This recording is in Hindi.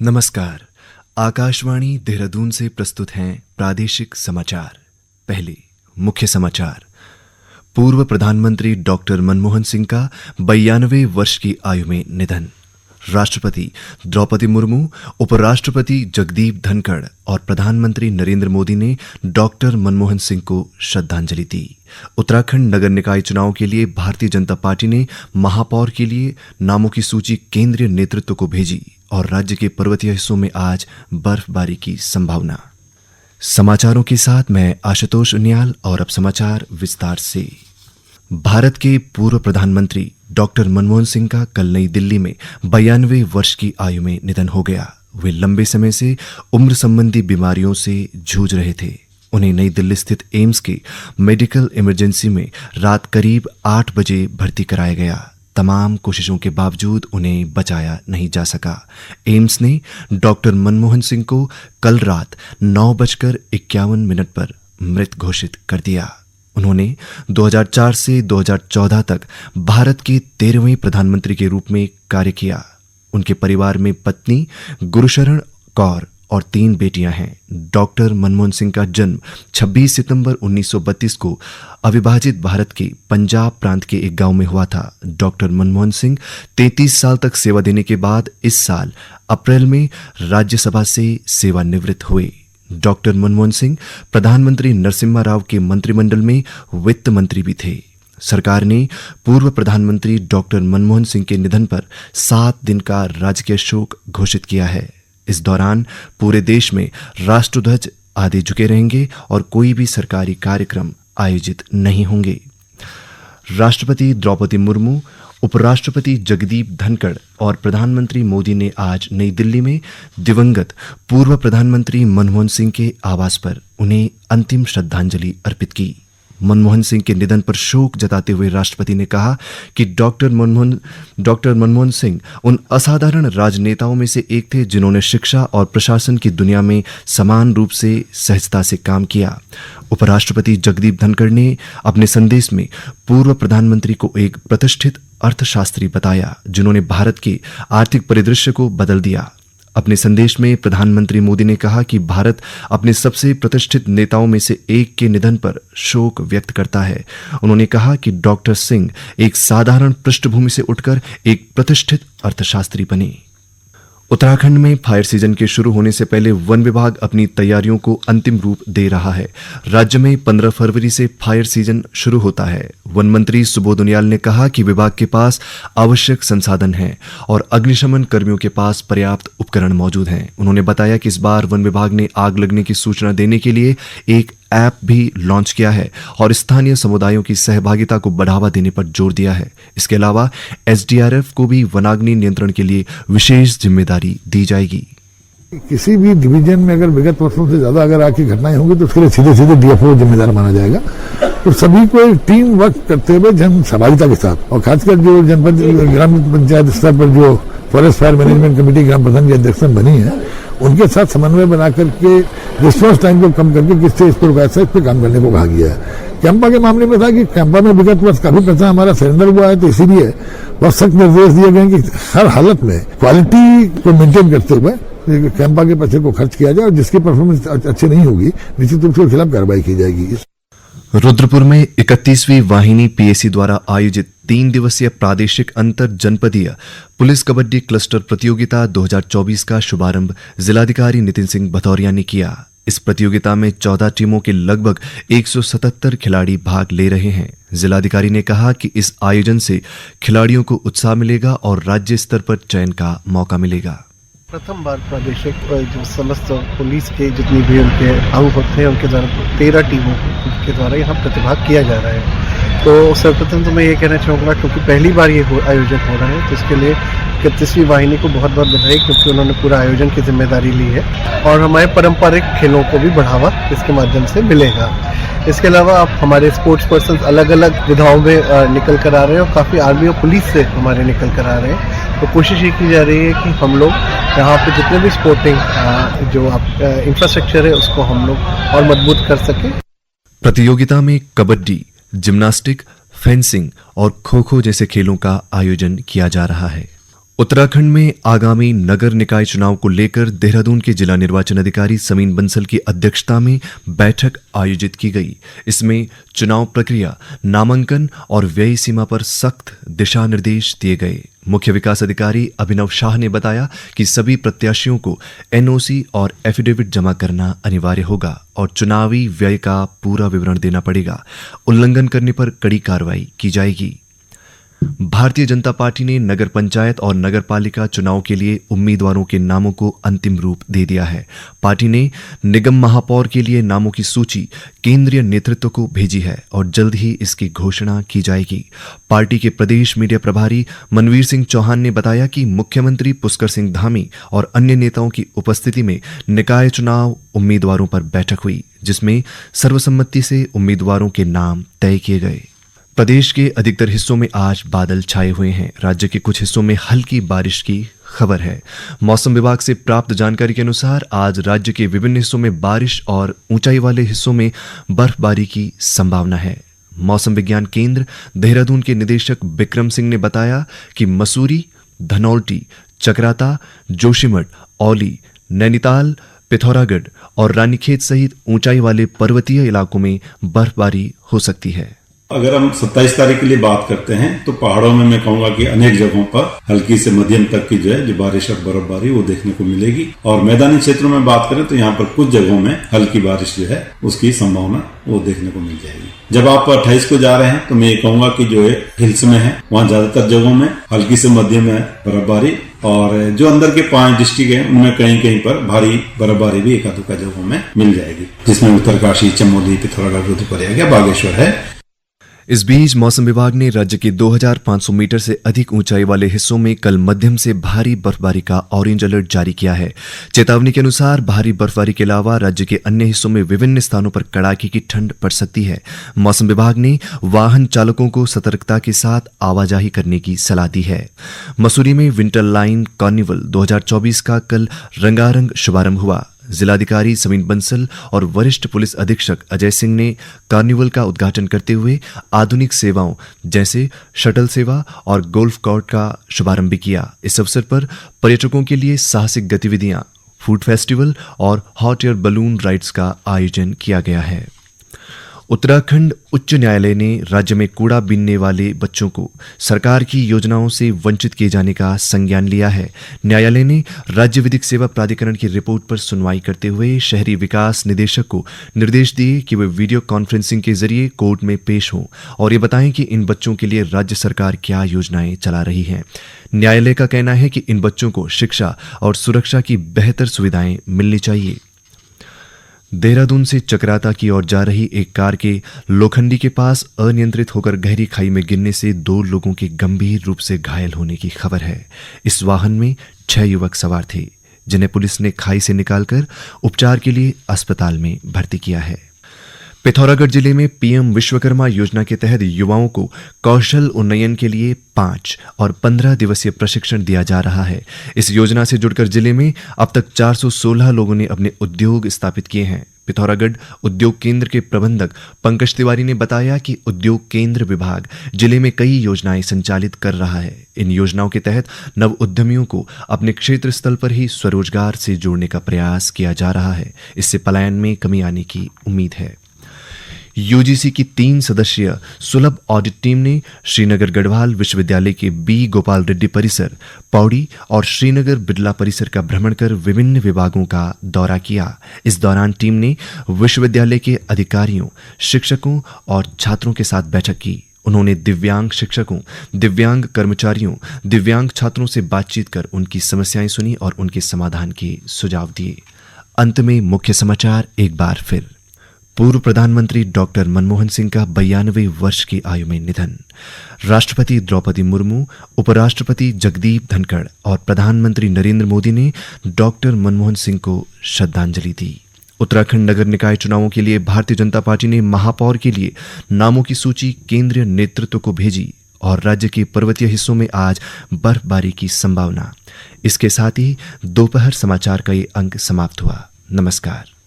नमस्कार। आकाशवाणी देहरादून से प्रस्तुत हैं प्रादेशिक समाचार। पहले मुख्य समाचार। पूर्व प्रधानमंत्री डॉक्टर मनमोहन सिंह का 92 वर्ष की आयु में निधन। राष्ट्रपति द्रौपदी मुर्मू, उपराष्ट्रपति जगदीप धनखड़ और प्रधानमंत्री नरेंद्र मोदी ने डॉक्टर मनमोहन सिंह को श्रद्धांजलि दी। उत्तराखंड नगर निकाय चुनाव के लिए भारतीय जनता पार्टी ने महापौर के लिए नामों की सूची केंद्रीय नेतृत्व को भेजी और राज्य के पर्वतीय हिस्सों में आज बर्फबारी की संभावना। समाचारों के साथ मैं आशुतोष उनियाल और अब समाचार विस्तार से। भारत के पूर्व प्रधानमंत्री डॉक्टर मनमोहन सिंह का कल नई दिल्ली में 92 वर्ष की आयु में निधन हो गया। वे लंबे समय से उम्र संबंधी बीमारियों से जूझ रहे थे। उन्हें नई दिल्ली स्थित एम्स के मेडिकल इमरजेंसी में रात करीब 8 बजे भर्ती कराया गया। तमाम कोशिशों के बावजूद उन्हें बचाया नहीं जा सका। एम्स ने डॉक्टर मनमोहन सिंह को कल रात 9:51 पर मृत घोषित कर दिया। उन्होंने 2004 से 2014 तक भारत के 13वें प्रधानमंत्री के रूप में कार्य किया। उनके परिवार में पत्नी गुरुशरण कौर और 3 बेटियां हैं। डॉक्टर मनमोहन सिंह का जन्म 26 सितंबर 1932 को अविभाजित भारत के पंजाब प्रांत के एक गांव में हुआ था। डॉक्टर मनमोहन सिंह 33 साल तक सेवा देने के बाद इस साल अप्रैल में राज्यसभा से सेवानिवृत्त हुए। डॉक्टर मनमोहन सिंह प्रधानमंत्री नरसिम्हा राव के मंत्रिमंडल में वित्त मंत्री भी थे। सरकार ने पूर्व प्रधानमंत्री डॉक्टर मनमोहन सिंह के निधन पर 7 दिन का राजकीय शोक घोषित किया है। इस दौरान पूरे देश में राष्ट्रध्वज आधे झुके रहेंगे और कोई भी सरकारी कार्यक्रम आयोजित नहीं होंगे। राष्ट्रपति द्रौपदी मुर्मू, उपराष्ट्रपति जगदीप धनखड़ और प्रधानमंत्री मोदी ने आज नई दिल्ली में दिवंगत पूर्व प्रधानमंत्री मनमोहन सिंह के आवास पर उन्हें अंतिम श्रद्धांजलि अर्पित की। मनमोहन सिंह के निधन पर शोक जताते हुए राष्ट्रपति ने कहा कि डॉक्टर मनमोहन सिंह उन असाधारण राजनेताओं में से एक थे जिन्होंने शिक्षा और प्रशासन की दुनिया में समान रूप से सहजता से काम किया। उपराष्ट्रपति जगदीप धनखड़ ने अपने संदेश में पूर्व प्रधानमंत्री को एक प्रतिष्ठित अर्थशास्त्री बताया जिन्होंने भारत के आर्थिक परिदृश्य को बदल दिया। अपने संदेश में प्रधानमंत्री मोदी ने कहा कि भारत अपने सबसे प्रतिष्ठित नेताओं में से एक के निधन पर शोक व्यक्त करता है। उन्होंने कहा कि डॉक्टर सिंह एक साधारण पृष्ठभूमि से उठकर एक प्रतिष्ठित अर्थशास्त्री बने। उत्तराखंड में फायर सीजन के शुरू होने से पहले वन विभाग अपनी तैयारियों को अंतिम रूप दे रहा है। राज्य में 15 फरवरी से फायर सीजन शुरू होता है। वन मंत्री सुबोध उनियाल ने कहा कि विभाग के पास आवश्यक संसाधन हैं और अग्निशमन कर्मियों के पास पर्याप्त उपकरण मौजूद हैं। उन्होंने बताया कि इस बार वन विभाग ने आग लगने की सूचना देने के लिए एक ऐप भी लॉन्च किया है और स्थानीय समुदायों की सहभागिता को बढ़ावा देने पर जोर दिया है। इसके अलावा एसडीआरएफ को भी वनाग्नि नियंत्रण के लिए विशेष जिम्मेदारी दी जाएगी। किसी भी डिवीजन में अगर विगत वर्षों से ज्यादा अगर आग की घटनाएं होंगी तो उसके लिए सीधे सीधे डीएफओ जिम्मेदार माना जाएगा। तो सभी को एक टीम वर्क करते हुए जन सहभागिता के साथ और खासकर जो जनपद ग्राम पंचायत स्तर पर जो फॉरेस्ट फायर मैनेजमेंट कमेटी ग्राम प्रधान की अध्यक्ष बनी है उनके साथ समन्वय बना करके रिस्पॉन्स टाइम को कम करके किससे इस पर काम करने को कहा गया है। कैंपा के मामले में था कि कैंपा में विगत वर्ष काफी पैसा हमारा सरेंडर हुआ है, तो इसीलिए बहुत सख्त निर्देश दिए गए कि हर हालत में क्वालिटी को मेंटेन करते हुए कैंपा के पैसे को खर्च किया जाए और जिसकी परफॉर्मेंस अच्छी नहीं होगी निश्चित रूप से उसके खिलाफ कार्रवाई की जाएगी। रुद्रपुर में 31वीं वाहिनी पीएसी द्वारा आयोजित 3 दिवसीय प्रादेशिक अंतर जनपदीय पुलिस कबड्डी क्लस्टर प्रतियोगिता 2024 का शुभारंभ जिलाधिकारी नितिन सिंह भदौरिया ने किया। इस प्रतियोगिता में 14 टीमों के लगभग 177 खिलाड़ी भाग ले रहे हैं। जिलाधिकारी ने कहा कि इस आयोजन से खिलाड़ियों को उत्साह मिलेगा और राज्य स्तर पर चयन का मौका मिलेगा। प्रथम बार प्रादेशिक जो समस्त पुलिस के जितनी भी उनके अंग होते हैं उनके द्वारा 13 टीमों के द्वारा यहाँ प्रतिभाग किया जा रहा है। तो सर्वप्रथम तो मैं ये कहना चाहूँगा क्योंकि पहली बार ये आयोजन हो रहा है तो इसके लिए 31वीं वाहिनी को बहुत बहुत बधाई क्योंकि उन्होंने पूरा आयोजन की जिम्मेदारी ली है और हमारे पारंपरिक खेलों को भी बढ़ावा इसके माध्यम से मिलेगा। इसके अलावा आप हमारे स्पोर्ट्स पर्सन अलग अलग विधाओं में निकल कर आ रहे हैं और काफ़ी आर्मी और पुलिस से हमारे निकल कर आ रहे हैं। तो कोशिश ये की जा रही है कि हम लोग यहाँ पे जितने भी स्पोर्टिंग जो इंफ्रास्ट्रक्चर है उसको हम लोग और मजबूत कर सकें। प्रतियोगिता में कबड्डी, जिम्नास्टिक, फेंसिंग और खो खो जैसे खेलों का आयोजन किया जा रहा है। उत्तराखंड में आगामी नगर निकाय चुनाव को लेकर देहरादून के जिला निर्वाचन अधिकारी समीन बंसल की अध्यक्षता में बैठक आयोजित की गई। इसमें चुनाव प्रक्रिया, नामांकन और व्यय सीमा पर सख्त दिशा निर्देश दिए गए। मुख्य विकास अधिकारी अभिनव शाह ने बताया कि सभी प्रत्याशियों को एनओसी और एफिडेविट जमा करना अनिवार्य होगा और चुनावी व्यय का पूरा विवरण देना पड़ेगा। उल्लंघन करने पर कड़ी कार्रवाई की जाएगी। भारतीय जनता पार्टी ने नगर पंचायत और नगर पालिका चुनाव के लिए उम्मीदवारों के नामों को अंतिम रूप दे दिया है। पार्टी ने निगम महापौर के लिए नामों की सूची केंद्रीय नेतृत्व को भेजी है और जल्द ही इसकी घोषणा की जाएगी। पार्टी के प्रदेश मीडिया प्रभारी मनवीर सिंह चौहान ने बताया कि मुख्यमंत्री पुष्कर सिंह धामी और अन्य नेताओं की उपस्थिति में निकाय चुनाव उम्मीदवारों पर बैठक हुई, जिसमें सर्वसम्मति से उम्मीदवारों के नाम तय किए गए। प्रदेश के अधिकतर हिस्सों में आज बादल छाए हुए हैं। राज्य के कुछ हिस्सों में हल्की बारिश की खबर है। मौसम विभाग से प्राप्त जानकारी के अनुसार आज राज्य के विभिन्न हिस्सों में बारिश और ऊंचाई वाले हिस्सों में बर्फबारी की संभावना है। मौसम विज्ञान केंद्र देहरादून के निदेशक विक्रम सिंह ने बताया कि मसूरी, धनौल्टी, चकराता, जोशीमठ, औली, नैनीताल, पिथौरागढ़ और रानीखेत सहित ऊंचाई वाले पर्वतीय इलाकों में बर्फबारी हो सकती है। अगर हम 27 तारीख के लिए बात करते हैं तो पहाड़ों में मैं कहूंगा कि अनेक जगहों पर हल्की से मध्यम तक की जो बारिश और बर्फबारी वो देखने को मिलेगी। और मैदानी क्षेत्रों में बात करें तो यहाँ पर कुछ जगहों में हल्की बारिश जो है उसकी संभावना वो देखने को मिल जाएगी। जब आप 28 को जा रहे हैं तो मैं ये कहूंगा कि जो हिल्स में है वहाँ ज्यादातर जगहों में हल्की से मध्यम है बर्फबारी, और जो अंदर के 5 डिस्ट्रिक्ट हैं उनमें कहीं कहीं पर भारी बर्फबारी भी एकाधुका जगहों में मिल जाएगी, जिसमें उत्तरकाशी, चमोली, पिथौरागढ़, रुद्रप्रयाग, बागेश्वर है। इस बीच मौसम विभाग ने राज्य के 2500 मीटर से अधिक ऊंचाई वाले हिस्सों में कल मध्यम से भारी बर्फबारी का ऑरेंज अलर्ट जारी किया है। चेतावनी के अनुसार भारी बर्फबारी के अलावा राज्य के अन्य हिस्सों में विभिन्न स्थानों पर कड़ाके की ठंड पड़ सकती है। मौसम विभाग ने वाहन चालकों को सतर्कता के साथ आवाजाही करने की सलाह दी है। मसूरी में विंटर लाइन कार्निवल 2024 का कल रंगारंग शुभारंभ हुआ। जिलाधिकारी समीन बंसल और वरिष्ठ पुलिस अधीक्षक अजय सिंह ने कार्निवल का उद्घाटन करते हुए आधुनिक सेवाओं जैसे शटल सेवा और गोल्फ कोर्ट का शुभारंभ भी किया। इस अवसर पर पर्यटकों के लिए साहसिक गतिविधियां, फूड फेस्टिवल और हॉट एयर बलून राइड्स का आयोजन किया गया है। उत्तराखंड उच्च न्यायालय ने राज्य में कूड़ा बीनने वाले बच्चों को सरकार की योजनाओं से वंचित किए जाने का संज्ञान लिया है। न्यायालय ने राज्य विधिक सेवा प्राधिकरण की रिपोर्ट पर सुनवाई करते हुए शहरी विकास निदेशक को निर्देश दिए कि वे वीडियो कॉन्फ्रेंसिंग के जरिए कोर्ट में पेश हों और ये बताएं कि इन बच्चों के लिए राज्य सरकार क्या योजनाएं चला रही है। न्यायालय का कहना है कि इन बच्चों को शिक्षा और सुरक्षा की बेहतर सुविधाएं मिलनी चाहिए। देहरादून से चकराता की ओर जा रही एक कार के लोखंडी के पास अनियंत्रित होकर गहरी खाई में गिरने से 2 लोगों के गंभीर रूप से घायल होने की खबर है। इस वाहन में 6 युवक सवार थे, जिन्हें पुलिस ने खाई से निकालकर उपचार के लिए अस्पताल में भर्ती किया है। पिथौरागढ़ जिले में पीएम विश्वकर्मा योजना के तहत युवाओं को कौशल उन्नयन के लिए 5 और 15 दिवसीय प्रशिक्षण दिया जा रहा है। इस योजना से जुड़कर जिले में अब तक 416 लोगों ने अपने उद्योग स्थापित किए हैं। पिथौरागढ़ उद्योग केंद्र के प्रबंधक पंकज तिवारी ने बताया कि उद्योग केंद्र विभाग जिले में कई योजनाएं संचालित कर रहा है। इन योजनाओं के तहत नव उद्यमियों को अपने क्षेत्र स्थल पर ही स्वरोजगार से जोड़ने का प्रयास किया जा रहा है। इससे पलायन में कमी आने की उम्मीद है। यूजीसी की 3 सदस्यीय सुलभ ऑडिट टीम ने श्रीनगर गढ़वाल विश्वविद्यालय के बी गोपाल रेड्डी परिसर, पौड़ी और श्रीनगर बिरला परिसर का भ्रमण कर विभिन्न विभागों का दौरा किया। इस दौरान टीम ने विश्वविद्यालय के अधिकारियों, शिक्षकों और छात्रों के साथ बैठक की। उन्होंने दिव्यांग शिक्षकों, दिव्यांग कर्मचारियों, दिव्यांग छात्रों से बातचीत कर उनकी समस्याएं सुनी और उनके समाधान के सुझाव दिए। अंत में मुख्य समाचार एक बार फिर। पूर्व प्रधानमंत्री डॉक्टर मनमोहन सिंह का 92 वर्ष की आयु में निधन। राष्ट्रपति द्रौपदी मुर्मू, उपराष्ट्रपति जगदीप धनखड़ और प्रधानमंत्री नरेंद्र मोदी ने डॉक्टर मनमोहन सिंह को श्रद्धांजलि दी। उत्तराखंड नगर निकाय चुनावों के लिए भारतीय जनता पार्टी ने महापौर के लिए नामों की सूची केंद्रीय नेतृत्व को भेजी और राज्य के पर्वतीय हिस्सों में आज बर्फबारी की संभावना। इसके साथ ही दोपहर समाचार का ये अंक समाप्त हुआ। नमस्कार।